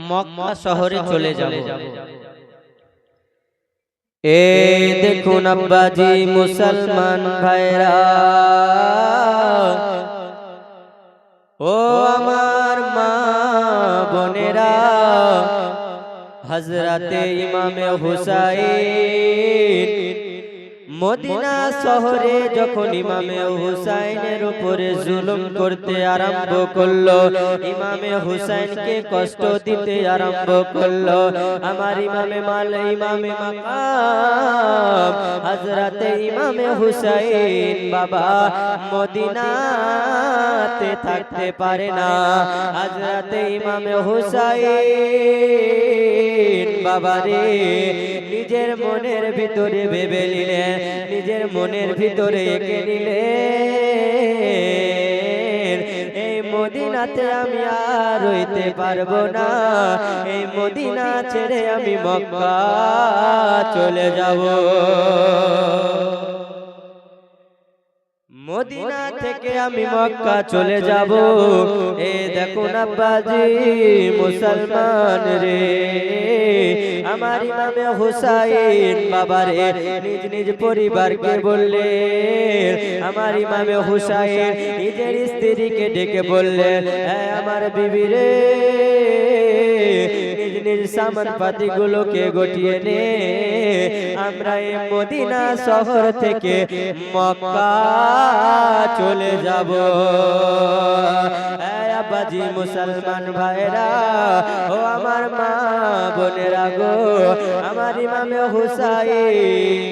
মক্কা শহরে চলে যাব। এ দেখুন আব্বাজি মুসলমান ভাইরা, ও আমার মা বোনেরা, হযরতে ইমামে হুসাইন মদিনা শহরে যখন ইমামে হুসাইনের উপরে জুলুম করতে আরম্ভ করলো, ইমামে হুসাইনকে কষ্ট দিতে আরম্ভ করলো, আমার ইমামে মাকাম হযরতে ইমামে হুসাইন বাবা মদিনাতে থাকতে পারে না। হযরতে ইমামে হুসাইন বাবা রে নিজের মনের ভিতরে ভেবে নিলেন, নিজের মনের ভিতরে এঁকে নিলেন, এই মদিনাতে আমি আর রইতে পারবো না, এই মদিনা ছেড়ে আমি মক্কা চলে যাব। মদিনা থেকে আমি মক্কা চলে যাব। এ দেখুন আব্বাজি মুসলমান রে, আমার ইমামে হুসাইন বাবারে নিজ নিজ পরিবারকে বললেন, আমার ইমামে হুসাইন নিজের স্ত্রীকে ডেকে বললেন, আমার বিবি রে নিজ নিজ সামান পাতি গুলোকে গটিয়ে নে, আমরা এই মদিনা শহর থেকে মক্কা চলে যাব। আব্বাজি মুসলমান ভাইরা, ও আমার মা বোনেরা গো, আমার ইমামে হুসাইন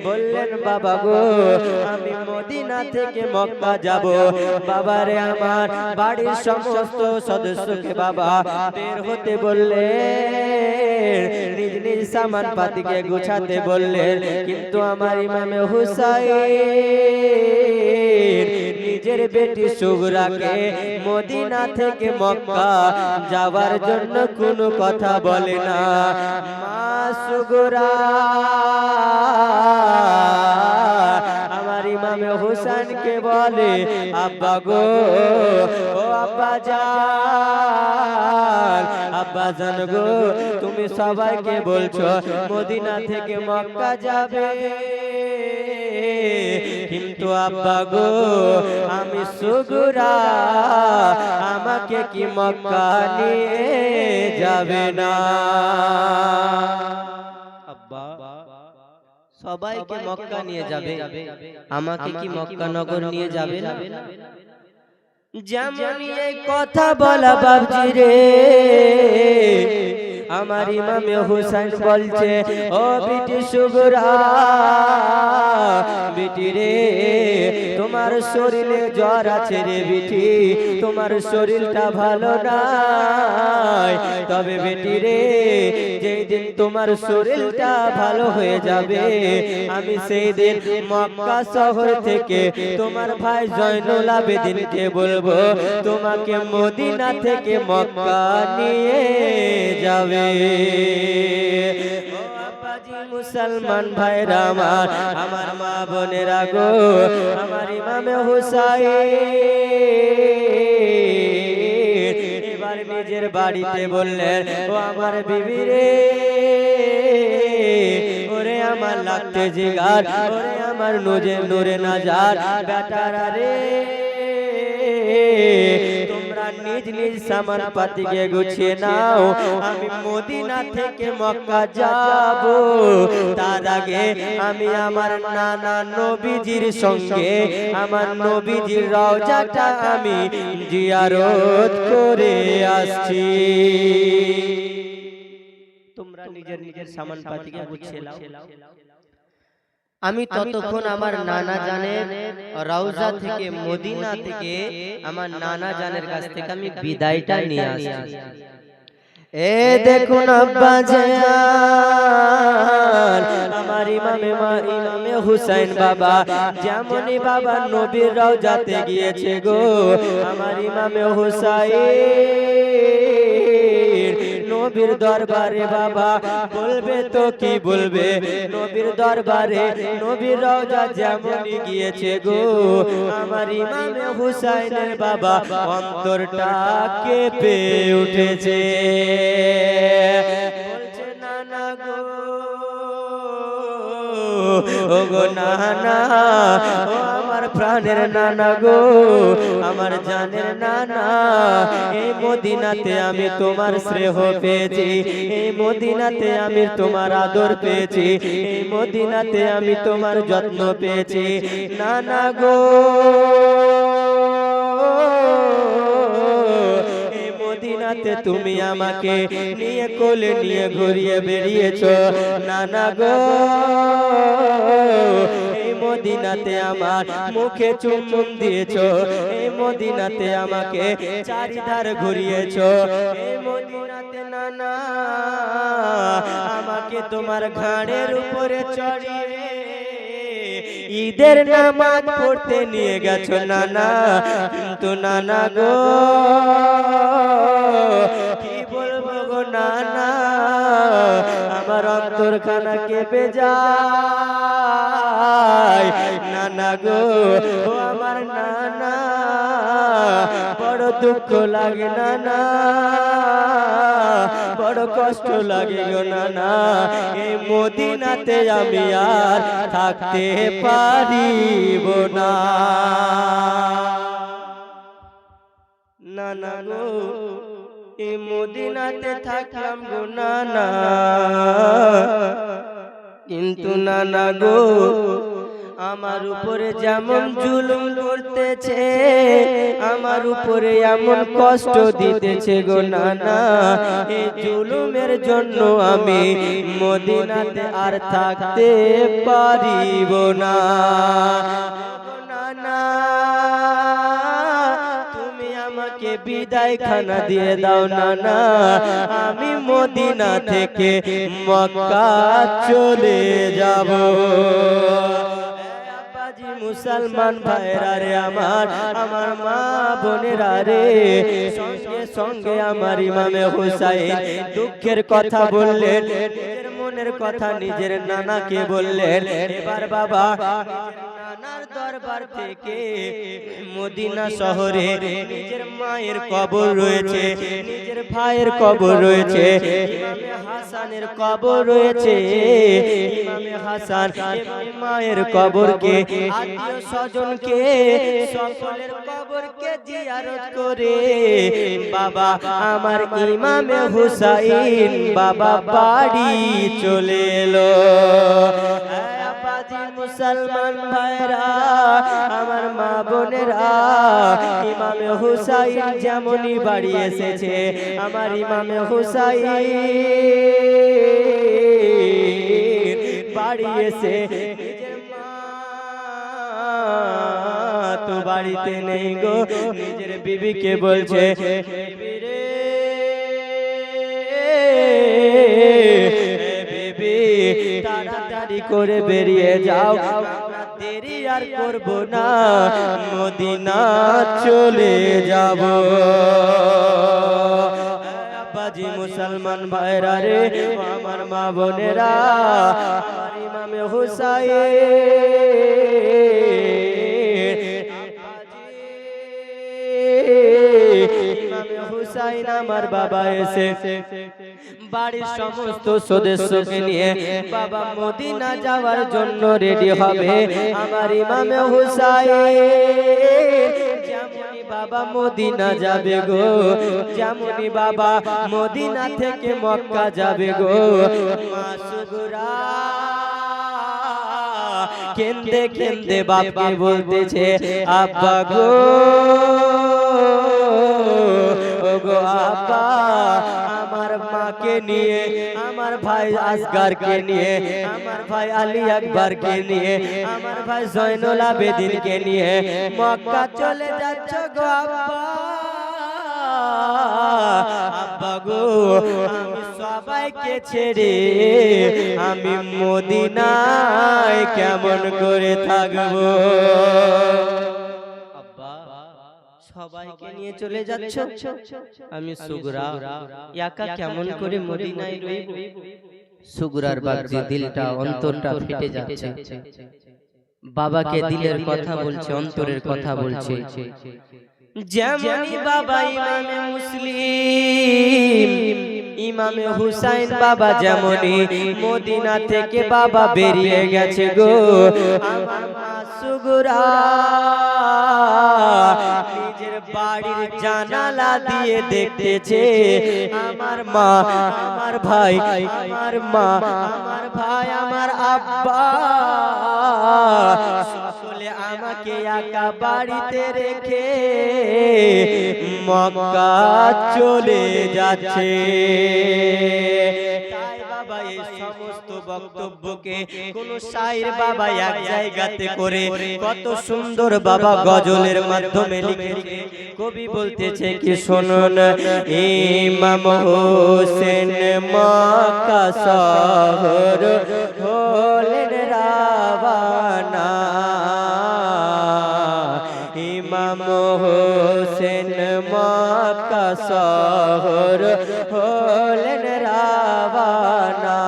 বললেন, বাবা গো আমি মদিনা থেকে মক্কা যাব। বাবারে আমার বাড়ির সমস্ত সদস্যকে বাবা বের হতে বললেন, নিজ নিজ সামান পাতিকে গুছাতে বললেন, কিন্তু আমার ইমামে হুসাইন নিজের বেটি সুগরাকে মদিনা থেকে মক্কা যাওয়ার জন্য কোনো কথা বলে না। মা সুগরা আমার ইমামে হুসাইনকে বলে, আব্বা গো, ও আব্বা জান, আব্বা জান গো, তুমি সবাইকে বলছো মদিনা থেকে মক্কা যাবে, কিন্তু আব্বা গো আমি সুগরা, আমাকে কি মক্কা নিয়ে যাবে না? আব্বা সবাইকে মক্কা নিয়ে যাবে, আমাকে কি মক্কা নগর নিয়ে যাবে না? যেমন এই কথা বলা বাবজি রে, আমার ইমামে হুসাইন বলছে, ও বিটি সুগরা, বিটি রে তোমার শরীরে জ্বর আছে রে বিটি, তোমার শরীরটা ভালো নাই, তবে বেটি রে যেই দিন তোমার শরীরটা ভালো হয়ে যাবে, আমি সেই দিন মক্কা শহর থেকে তোমার ভাই জয়নুল আবেদিনকে বলবো তোমাকে মদিনা থেকে মক্কা নিয়ে যাবে। মুসলমান ভাইরা আমার, আমার মা বোনেরা গো, আমার ইমামে হুসাইন এবার নিজের বাড়িতে বললেন, ও আমার বিবি রে, ওরে আমার লাগতে জিগার, ওরে আমার নূরে নাজার বেটারা রে, তোমরা নিজ নিজ সামান পাতিকে গুছিয়ে নাও, আমি মদিনা থেকে মক্কা যাব। তার আগে আমি আমার নানা নবীজির সঙ্গে আমার নবীজির রওজাটা আমি জিয়ারত করে আসছি। তোমরা নিজের নিজের সামান পাতিকে গুছিয়ে নাও, আমি ততক্ষণ আমার নানা জানের রওজা থেকে মদিনা থেকে আমার নানা জানের কাছ থেকে আমি বিদায়টা নিয়ে আসছি। এ দেখুন আব্বা জান, আমার ইমামে হুসাইন বাবা যেমনই বাবা নবীর রওজাতে গিয়েছে গো, আমার ইমামে হুসাইন নবীর দরবারে বাবা বলবে তো কি বলবে নবীর দরবারে নবীর রওজা যেমনই গিয়েছে গো আমার ইমামে হুসাইনের বাবা অন্তরটা কেঁপে উঠেছে বলছে নানা গো ও গো নানা ও আমার প্রাণের নানা গো আমার জানের নানা এই মদিনাতে আমি তোমার স্নেহ পেয়েছি এই মদিনাতে আমি তোমার আদর পেয়েছি এই মদিনাতে আমি তোমার যত্ন পেয়েছি নানা গো মদিনাতে তুমি আমাকে নিয়ে কোলে নিয়ে ঘুরিয়ে বেরিয়েছো নানা গো এই মদিনাতে আমার মুখে চুম্বন দিয়েছো এই মদিনাতে আমাকে চারিধার ঘুরিয়েছো এই মদিনাতে নানা আমাকে তোমার ঘাড়ের উপরে চড়িয়ে ঈদের নামাজ পড়তে নিয়ে গেছো নানা কিন্তু নানা গো কি বলবো গো নানা আমার অন্তরখানা কেঁপে যায় নানা গো ও আমার নানা বড় দুঃখ লাগে নানা বড় কষ্ট লাগে গো নানা এই মদিনাতে আমি আর থাকতে পারিব না নানা গো এই মদিনাতে থাকলাম গো নানা কিন্তু নানা গো আমার উপরে যেমন জুলুম করতেছে আমার উপরে এমন কষ্ট দিতেছে গো নানা এই জুলুমের জন্য আমি মদিনাতে আর থাকতে পারিব না নানা তুমি আমাকে বিদায় খানা দিয়ে দাও নানা আমি মদিনা থেকে মক্কা চলে যাব মুসলমান ভাইরা রে আমার মা বোনেরা রে সঙ্গে সঙ্গে আমার ইমামে হুসাইন দুঃখের কথা বললেন নিজের মনের কথা নিজের নানাকে বললেন এবার বাবা নানার দরবার থেকে মদিনা শহরে নিজের মায়ের কবর রয়েছে নিজের ভাইয়ের কবর রয়েছে ইমামে হাসানের কবর রয়েছে ইমামে হাসান মায়ের কবরকে আত্মীয় স্বজনকে সকলের কবরকে জিয়ারত করে বাবা আমার ইমামে হুসাইন বাবা বাড়ি চলে এলো মুসলমান ভাইরা আমার মা বোনেরা ইমামে হুসাইন যেমনই বাড়ি এসেছে আমার ইমামে হুসাইন বাড়ি এসে তো বাড়িতে নেই গো নিজের বিবিকে বলছে বিবি তাড়াতাড়ি করে বেরিয়ে যাও দেরি আর করব না মদিনা চলে যাব বাজি মুসলমান ভাইরা রে আমার মা বোনেরা আমার ইমামে হুসাইন আমার বাবা এসে বাড়ির সমস্ত সদস্যকে নিয়ে বাবা মদিনা যাওয়ার জন্য রেডি হবে আমার ইমামে হুসাইন যেমনই বাবা মদিনা যাবে গো যেমনই বাবা মদিনা থেকে মক্কা যাবে গো মা সুগরা কেন্দে কেন্দে বাপকে বলতেছে আব্বা গো গো আব্বা আমার মাকে নিয়ে আমার ভাই আসগারকে নিয়ে আমার ভাই আলী আকবরকে নিয়ে আমার ভাই জয়নুল আবেদিনকে নিয়ে মক্কা চলে যাচ্ছ গো আব্বা আব্বা গো আমি সবাইকে ছেড়ে আমি মদিনায় কেমন করে থাকবো সব সবাইকে নিয়ে চলে যাচ্ছ, আমি সুগরা একা কেমন করে মদিনায় রইব। সুগরার বাগজি দিলটা অন্তরটা ফেটে যাচ্ছে, বাবাকে দিলের কথা বলছে, অন্তরের কথা বলছে। যেমনই বাবা ইমামে মুসলিম ইমামে হুসাইন বাবা যেমনই মদিনা থেকে বাবা বেরিয়ে গেছে গো, আমার মা সুগরা নিজের বাড়ির জানালা দিয়ে দেখতেছে আমার মা, আমার ভাই, আমার মা, আমার ভাই, আমার আব্বা সকলে আমাকে একা বাড়িতে রেখে মক্কা চলে যাচ্ছে। তাই বাবা এই সমস্ত বক্তব্যকে কোন শায়ের বাবা এক জায়গাতে করে কত সুন্দর বাবা গজলের মাধ্যমে লিখেছে। কবি বলতেছে কি শুনুন, ইমাম হোসেন মক্কা শহর হলেন রাওয়ানা, ইমাম হোসেন মক্কা শহর হলেন রাওয়ানা।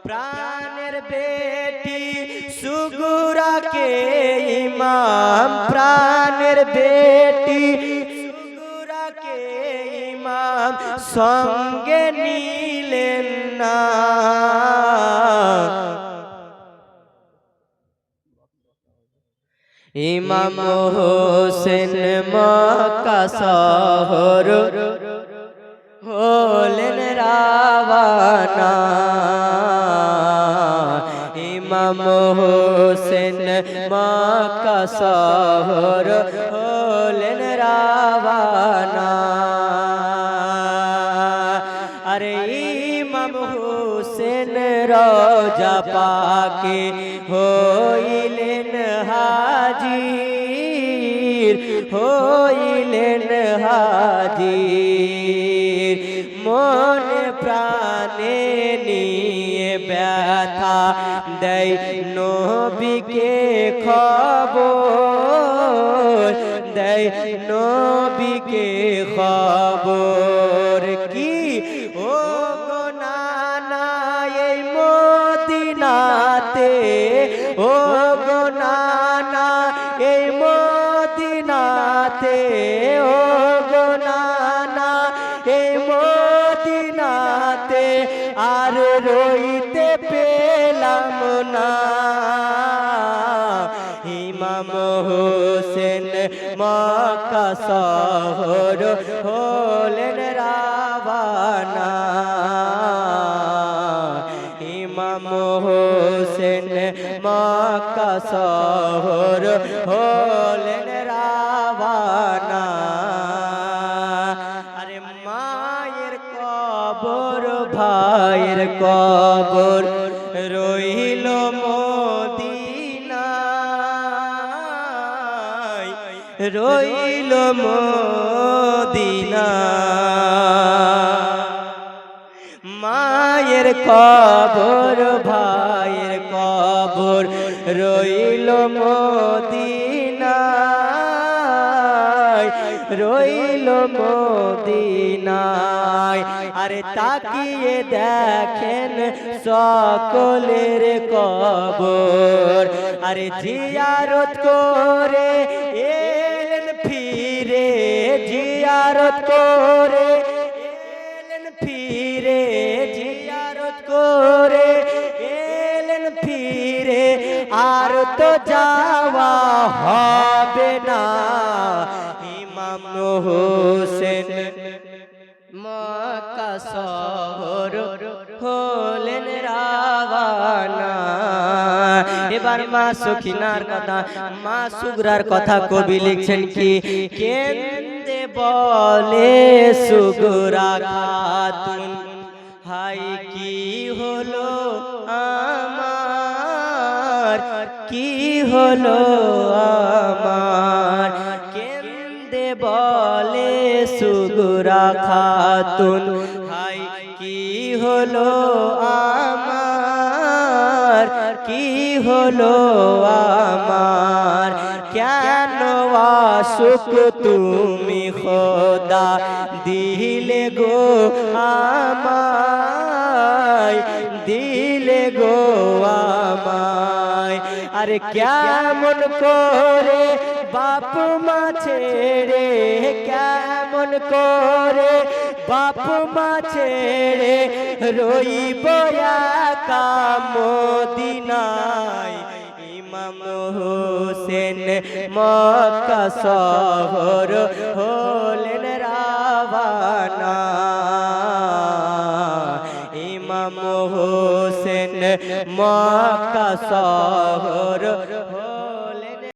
প্রাণের বেটি সুগরাকে ইমাম, প্রাণের বেটি সুগরাকে ইমাম সঙ্গে নিলেন না। ইমাম হোসেন মক্কা শহর হলেন রাওয়ানা, ইমাম হোসেন মক্কা শহর হলেন রাওয়ানা। আরে ইমাম হোসেন রওজা পাকে হইলেন হাজির, হইলেন হাজির, মনে প্রাণে নিয়ে ব্যথা দেয় নবীকে খবর, দেয় নবীকে খবর কি ও গো নানা এই মদিনাতে, ও গো নানা এই মদিনাতে, ও গো নানা এই মদিনাতে আর রইতে পেলাম না। ইমাম হোসেন মক্কা শহর হলেন রাওয়ানা, ইমাম হোসেন মক্কা শহর হলেন রাওয়ানা। আরে মায়ের কবর ভাইয়ের কবর রইল মদিনায়, রইল মদিনায়। মায়ের কবর ভাইয়ের কবর রইল মদিনায়, রইল মদিনায়। আরে তাকিয়ে দেখেন সকলের কবর, আরে জিয়ারত করে এলেন ফিরে, জিয়ারত করে এলেন ফিরে, জিয়ারত করে এলেন ফিরে, আর তো যাওয়া হবে না। ইমাম হোসেন মক্কা শহর হলেন রাওয়ানা। এবার মা সখিনার কথা, মা সুগরার কথা কবি লিখছেন কি, কেন্দে বলে সুগরা খাতুন, হাই কি হলো আমার, কি হলো আমার। কেন্দে বলে সুগরা খাতুন, হাই কি হলো আমার, কি হলো আমার, কেন আশুক তুমি খোদা দিলে গো আমায়, দিলে গো আমায়। আরে কেমন করে বাপ মা ছেড়ে, কেমন করে বাপ মা ছেড়ে রইব একা মদিনায়। ইমাম হোসেন মক্কা শহর হলেন রাওয়ানা, ইমাম হোসেন মক্কা শহর